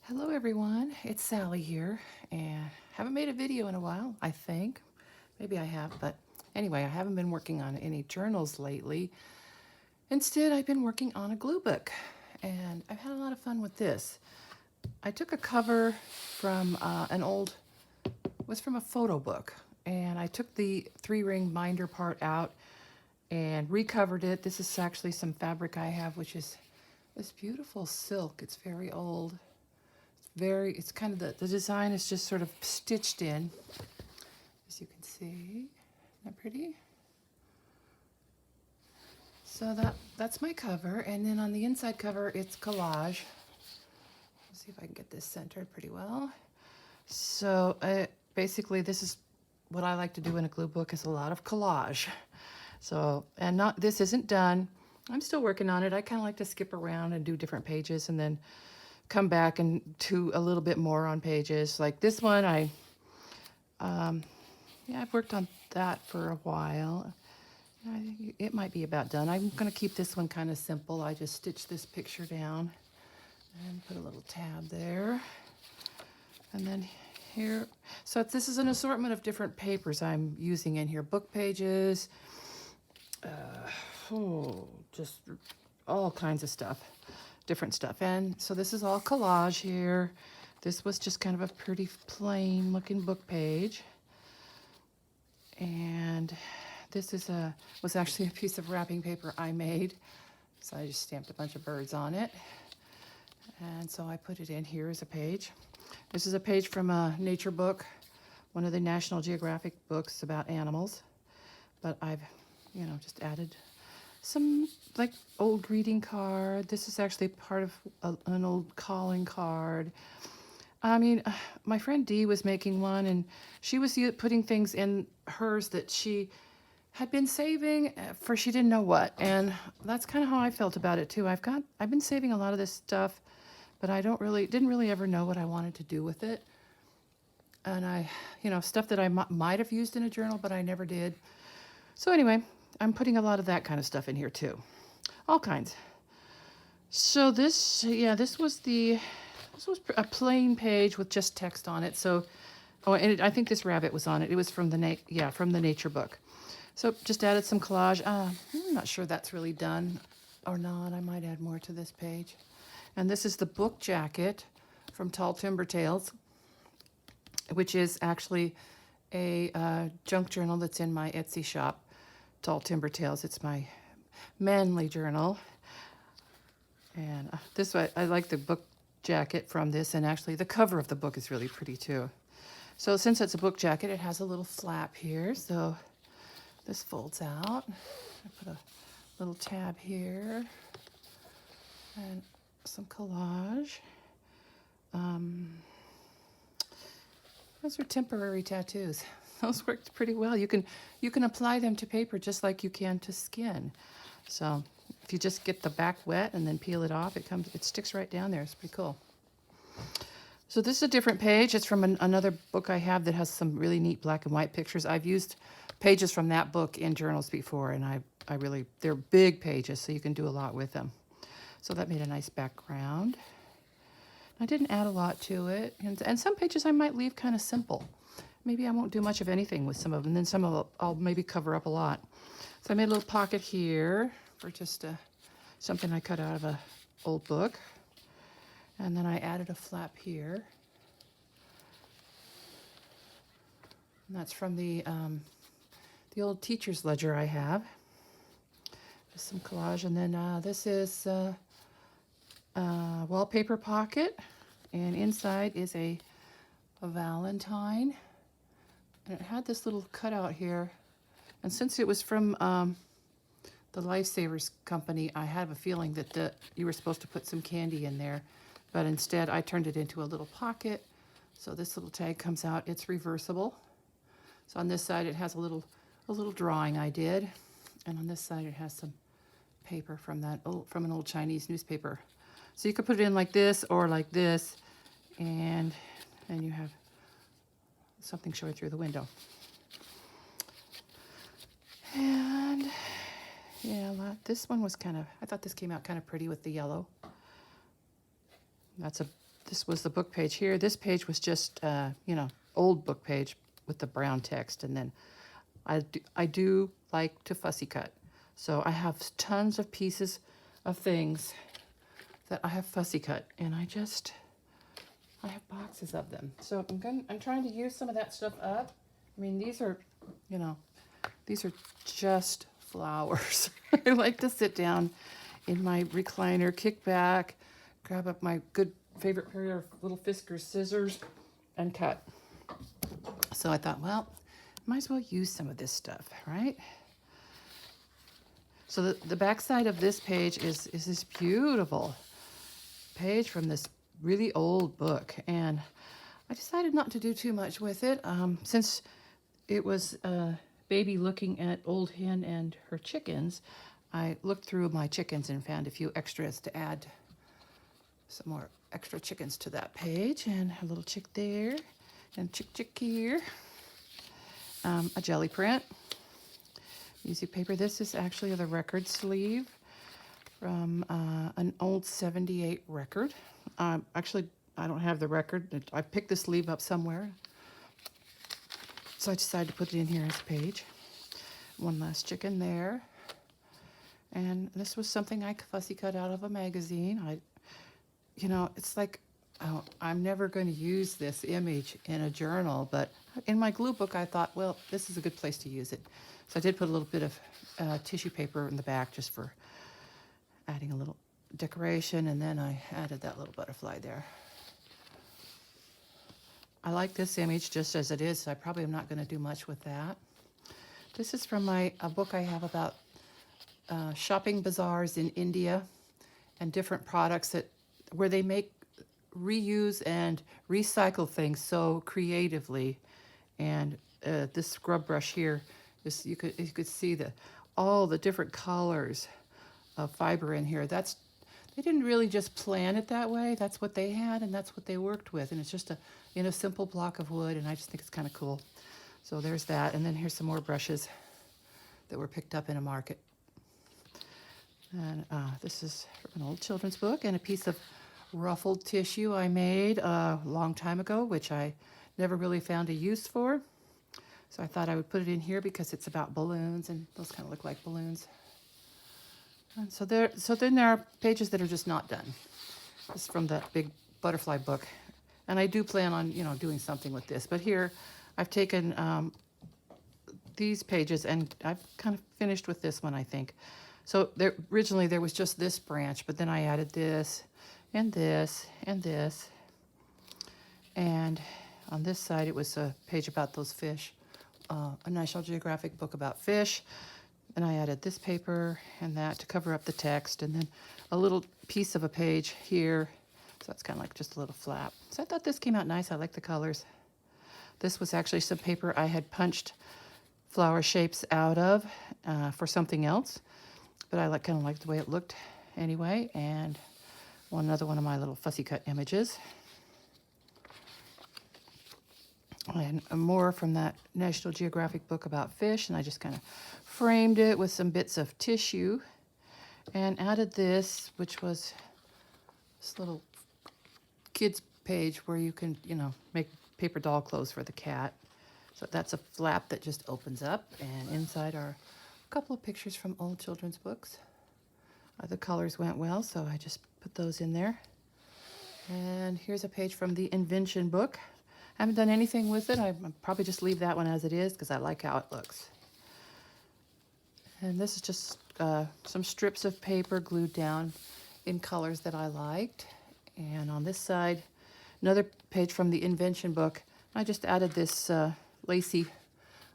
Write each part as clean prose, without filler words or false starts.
Hello everyone, it's Sally here, and haven't made a video in a while, I think. Maybe I have, but anyway, I haven't been working on any journals lately. Instead, I've been working on a glue book, and I've had a lot of fun with this. I took a cover from was from a photo book, and I took the 3-ring binder part out and recovered it. This is actually some fabric I have, which is this beautiful silk. It's very old. It's kind of the design is just sort of stitched in, as you can see. Isn't that pretty? So that's my cover, and then on the inside cover it's collage. Let's see if I can get this centered pretty well. So basically this is what I like to do in a glue book, is a lot of collage. So, and not, this isn't done. I'm still working on it. I kind of like to skip around and do different pages and then come back and do a little bit more on pages. Like this one, I've worked on that for a while. I think it might be about done. I'm going to keep this one kind of simple. I just stitched this picture down and put a little tab there. And then here, so this is an assortment of different papers I'm using in here. Book pages, just all kinds of stuff. Different stuff. And so this is all collage here. This was just kind of a pretty plain looking book page. And this was actually a piece of wrapping paper I made. So I just stamped a bunch of birds on it. And so I put it in here as a page. This is a page from a nature book, one of the National Geographic books about animals. But I've, just added some like old greeting card. This is actually part of an old calling card. I mean, my friend Dee was making one, and she was putting things in hers that she had been saving for she didn't know what. And that's kind of how I felt about it too. I've been saving a lot of this stuff, but I didn't really ever know what I wanted to do with it. And stuff that I might have used in a journal, but I never did. So anyway, I'm putting a lot of that kind of stuff in here too. All kinds. So this was a plain page with just text on it. So, I think this rabbit was on it. It was from the nature book. So just added some collage. I'm not sure that's really done or not. I might add more to this page. And this is the book jacket from Tall Timber Tales, which is actually a junk journal that's in my Etsy shop. Tall Timber Tales. It's my manly journal. And this way, I like the book jacket from this, and actually the cover of the book is really pretty too. So since it's a book jacket, it has a little flap here. So this folds out. I put a little tab here and some collage. Those are temporary tattoos. Those worked pretty well. You can apply them to paper just like you can to skin. So if you just get the back wet and then peel it off, it sticks right down there. It's pretty cool. So this is a different page. It's from another book I have that has some really neat black and white pictures. I've used pages from that book in journals before, and they're big pages, so you can do a lot with them. So that made a nice background. I didn't add a lot to it, and some pages I might leave kind of simple. Maybe I won't do much of anything with some of them, and then some of them I'll maybe cover up a lot. So I made a little pocket here for just something I cut out of an old book. And then I added a flap here. And that's from the old teacher's ledger I have. Just some collage. And then this is a wallpaper pocket. And inside is a Valentine. And it had this little cutout here. And since it was from the Lifesavers company, I have a feeling that you were supposed to put some candy in there. But instead, I turned it into a little pocket. So this little tag comes out. It's reversible. So on this side, it has a little drawing I did. And on this side, it has some paper from an old Chinese newspaper. So you could put it in like this or like this. And then you have something showing through the window. And yeah, this one was I thought this came out kind of pretty with the yellow. That's a This was the book page here. This page was just, you know, old book page with the brown text. And then I do like to fussy cut. So I have tons of pieces of things that I have fussy cut. And I have boxes of them. So I'm trying to use some of that stuff up. I mean, these are, you know, these are just flowers. I like to sit down in my recliner, kick back, grab up my good favorite pair of little Fiskars scissors and cut. So I thought, well, might as well use some of this stuff, right? So the back side of this page is this beautiful page from this really old book. And I decided not to do too much with it since it was baby looking at old hen and her chickens. I looked through my chickens and found a few extras to add some more extra chickens to that page. And a little chick there and chick here. A jelly print. Music paper. This is actually the record sleeve from an old 78 record. Actually, I don't have the record. I picked the sleeve up somewhere. So I decided to put it in here as a page. One last chicken there. And this was something I fussy cut out of a magazine. You know, it's like, oh, I'm never going to use this image in a journal, but in my glue book, I thought, well, this is a good place to use it. So I did put a little bit of tissue paper in the back just for adding a little decoration, and then I added that little butterfly there. I like this image just as it is, so I probably am not going to do much with that. This is from a book I have about shopping bazaars in India and different products where they make reuse and recycle things so creatively. And this scrub brush here, you could see all the different colors of fiber in here. They didn't really just plan it that way. That's what they had, and that's what they worked with. And it's just a simple block of wood, and I just think it's kind of cool. So there's that, and then here's some more brushes that were picked up in a market. And this is from an old children's book and a piece of ruffled tissue I made a long time ago, which I never really found a use for. So I thought I would put it in here because it's about balloons, and those kind of look like balloons. And so then there are pages that are just not done. This is from that big butterfly book. And I do plan on, you know, doing something with this. But here I've taken these pages and I've kind of finished with this one, I think. So originally there was just this branch, but then I added this and this and this. And on this side, it was a page about those fish, a National Geographic book about fish. And I added this paper and that to cover up the text, and then a little piece of a page here. So it's kind of like just a little flap. So I thought this came out nice. I like the colors. This was actually some paper I had punched flower shapes out of for something else. But I kind of liked the way it looked anyway. And another one of my little fussy cut images. And more from that National Geographic book about fish, and I just kind of framed it with some bits of tissue and added this, which was this little kids page where you can, you know, make paper doll clothes for the cat. So that's a flap that just opens up, and inside are a couple of pictures from old children's books. The colors went well, so I just put those in there. And here's a page from the invention book. I haven't done anything with it. I'll probably just leave that one as it is because I like how it looks. And this is just some strips of paper glued down in colors that I liked. And on this side, another page from the invention book. I just added this lacy.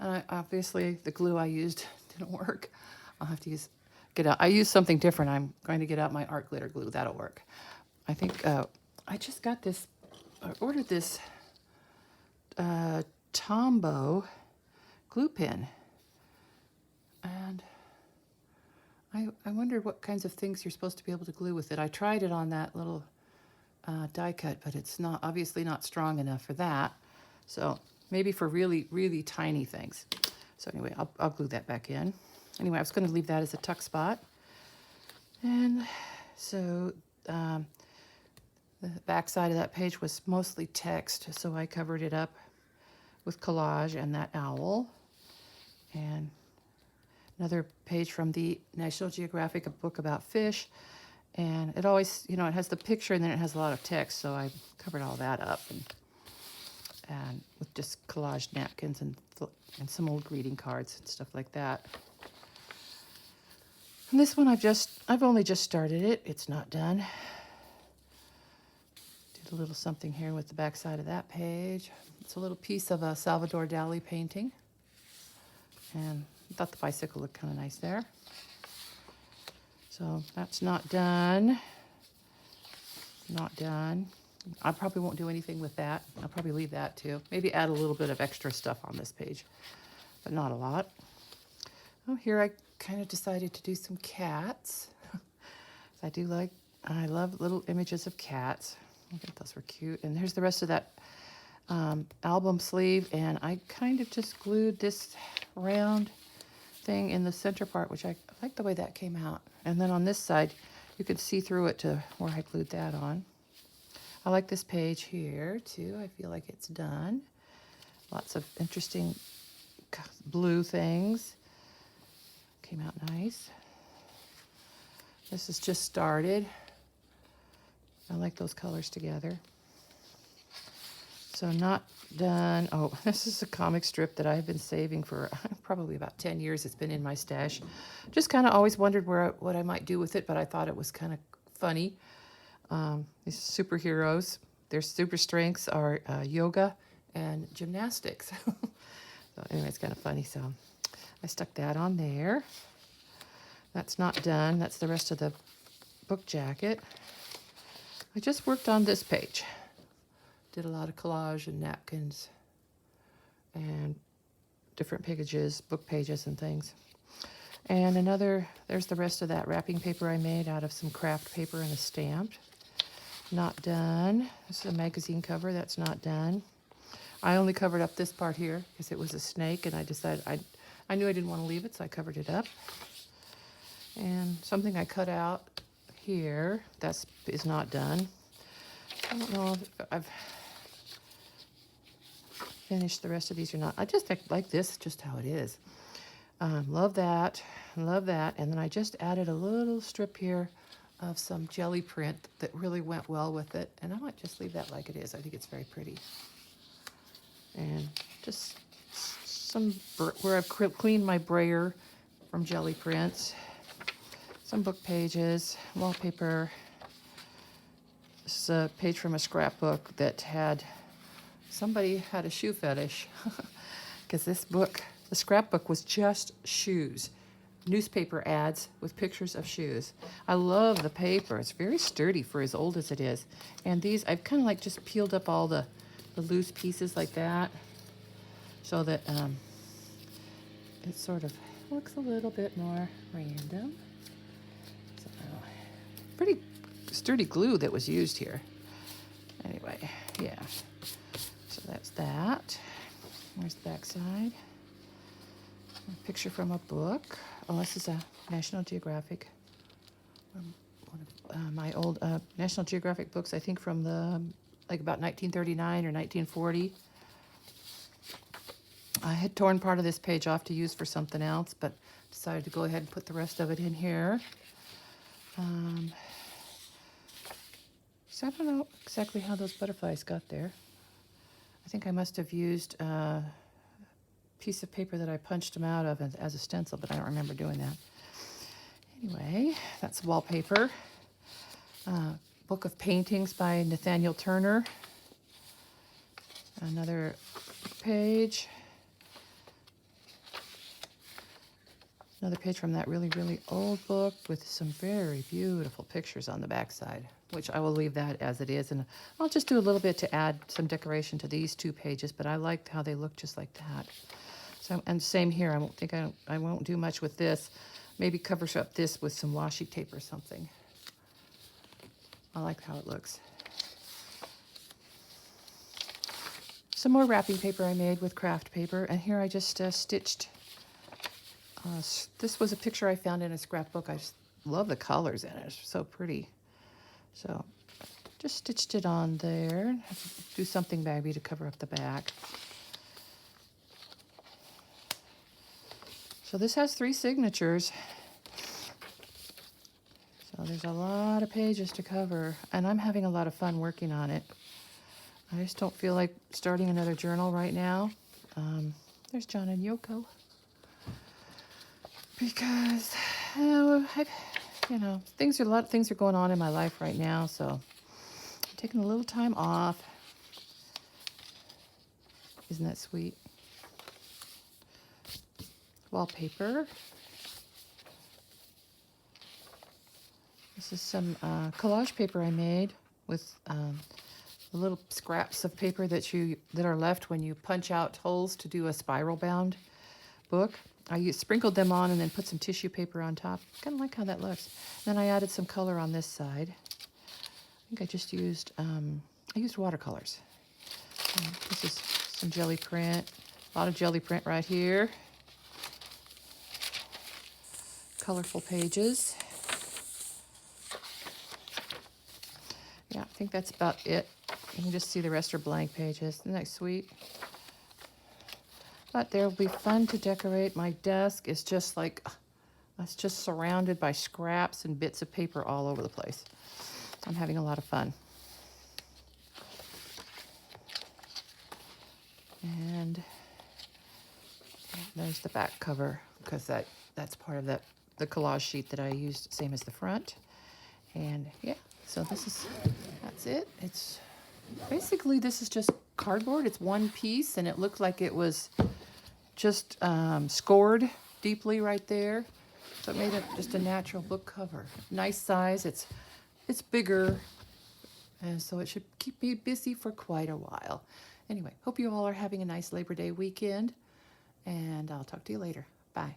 Obviously, the glue I used didn't work. I'll have to I used something different. I'm going to get out my art glitter glue. That'll work. I think I just got this. I ordered this Tombow glue pen, and I wondered what kinds of things you're supposed to be able to glue with it. I tried it on that little die cut, but it's obviously not strong enough for that. So maybe for really, really tiny things. So anyway, I'll glue that back in. Anyway, I was going to leave that as a tuck spot. And so The back side of that page was mostly text, so I covered it up with collage and that owl. And another page from the National Geographic, a book about fish. And it always, you know, it has the picture and then it has a lot of text, so I covered all that up. And with just collaged napkins and some old greeting cards and stuff like that. And this one I've only just started it. It's not done. Did a little something here with the back side of that page. It's a little piece of a Salvador Dali painting. And I thought the bicycle looked kind of nice there. So that's not done. Not done. I probably won't do anything with that. I'll probably leave that too. Maybe add a little bit of extra stuff on this page, but not a lot. Oh, here I kind of decided to do some cats. I love little images of cats. I think those were cute. And here's the rest of that album sleeve, and I kind of just glued this round thing in the center part, which I like the way that came out. And then on this side, you can see through it to where I glued that on. I like this page here too. I feel like it's done. Lots of interesting blue things. Came out nice. This is just started. I like those colors together. So not done. Oh, this is a comic strip that I've been saving for probably about 10 years. It's been in my stash. Just kind of always wondered what I might do with it, but I thought it was kind of funny. These superheroes, their super strengths are yoga and gymnastics. So anyway, it's kind of funny. So I stuck that on there. That's not done. That's the rest of the book jacket. I just worked on this page. Did a lot of collage and napkins and different pages, book pages and things. And there's the rest of that wrapping paper I made out of some craft paper and a stamp. Not done. This is a magazine cover. That's not done. I only covered up this part here because it was a snake, and I decided I knew I didn't want to leave it, so I covered it up. And something I cut out here, is not done. I don't know if I've finished the rest of these or not. I just like this, just how it is. Love that, love that. And then I just added a little strip here of some jelly print that really went well with it. And I might just leave that like it is. I think it's very pretty. And just where I've cleaned my brayer from jelly prints. Some book pages, wallpaper. This is a page from a scrapbook that somebody had a shoe fetish. Because the scrapbook was just shoes. Newspaper ads with pictures of shoes. I love the paper. It's very sturdy for as old as it is. And these, I've kind of like just peeled up all the loose pieces like that so that it sort of looks a little bit more random. So, pretty sturdy glue that was used here. Anyway, yeah. So that's that. There's the back side. A picture from a book. Oh, this is a National Geographic. One of my old National Geographic books, I think from about 1939 or 1940. I had torn part of this page off to use for something else, but decided to go ahead and put the rest of it in here. So I don't know exactly how those butterflies got there. I think I must have used a piece of paper that I punched them out of as a stencil, but I don't remember doing that. Anyway, that's wallpaper. Book of paintings by Nathaniel Turner. Another page. Another page from that really, really old book with some very beautiful pictures on the back side, which I will leave that as it is. And I'll just do a little bit to add some decoration to these two pages, but I liked how they look just like that. So, and same here. I won't do much with this. Maybe cover up this with some washi tape or something. I like how it looks. Some more wrapping paper I made with craft paper, and here I just stitched. This was a picture I found in a scrapbook. I just love the colors in it. It's so pretty. So just stitched it on there. Have to do something maybe to cover up the back. So this has 3 signatures. So there's a lot of pages to cover, and I'm having a lot of fun working on it. I just don't feel like starting another journal right now. There's John and Yoko. Because, a lot of things are going on in my life right now, so I'm taking a little time off. Isn't that sweet? Wallpaper. This is some collage paper I made with the little scraps of paper that are left when you punch out holes to do a spiral bound book. I sprinkled them on and then put some tissue paper on top. Kind of like how that looks. Then I added some color on this side. I think I just used watercolors. This is some jelly print. A lot of jelly print right here. Colorful pages. Yeah, I think that's about it. You can just see the rest are blank pages. Isn't that sweet? But they'll be fun to decorate. My desk is just like, it's just surrounded by scraps and bits of paper all over the place. I'm having a lot of fun. And there's the back cover, because that's part of the collage sheet that I used, same as the front. And yeah, so that's it. It's basically, this is just cardboard. It's one piece, and it looked like it was just scored deeply right there. So it made it just a natural book cover. Nice size. It's bigger, and so it should keep me busy for quite a while. Anyway, hope you all are having a nice Labor Day weekend, and I'll talk to you later. Bye.